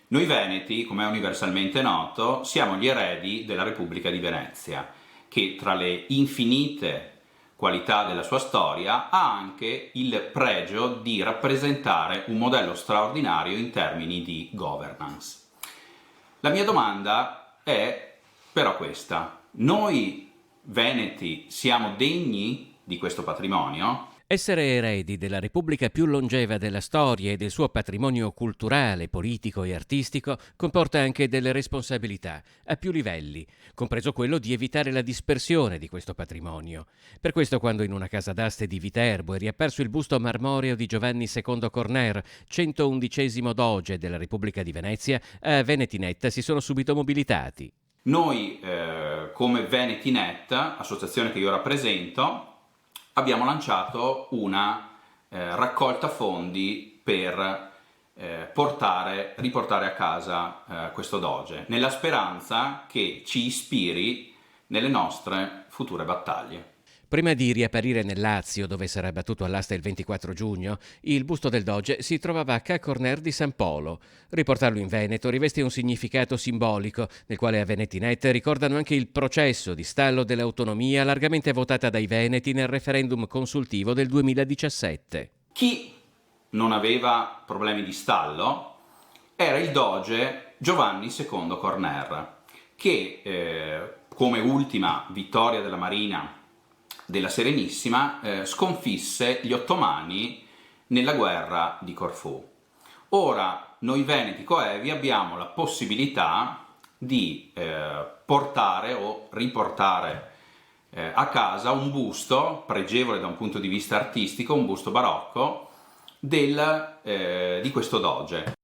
Noi veneti, come è universalmente noto, siamo gli eredi della Repubblica di Venezia, che tra le infinite qualità della sua storia ha anche il pregio di rappresentare un modello straordinario in termini di governance. La mia domanda è però questa: noi veneti siamo degni di questo patrimonio? Essere eredi della Repubblica più longeva della storia e del suo patrimonio culturale, politico e artistico comporta anche delle responsabilità, a più livelli, compreso quello di evitare la dispersione di questo patrimonio. Per questo, quando in una casa d'aste di Viterbo è riapparso il busto marmoreo di Giovanni II Corner, 111° doge della Repubblica di Venezia, a Venetinetta si sono subito mobilitati. Noi, come Venetinet, associazione che io rappresento, abbiamo lanciato una raccolta fondi per riportare a casa questo doge, nella speranza che ci ispiri nelle nostre future battaglie. Prima di riapparire nel Lazio, dove sarà battuto all'asta il 24 giugno, il busto del Doge si trovava a Ca' Corner di San Polo. Riportarlo in Veneto riveste un significato simbolico, nel quale a Venetinet ricordano anche il processo di stallo dell'autonomia largamente votata dai veneti nel referendum consultivo del 2017. Chi non aveva problemi di stallo era il doge Giovanni II Corner, che come ultima vittoria della Marina della Serenissima sconfisse gli ottomani nella guerra di Corfù. Ora noi veneti coevi abbiamo la possibilità di portare o riportare a casa un busto pregevole da un punto di vista artistico, un busto barocco di questo doge.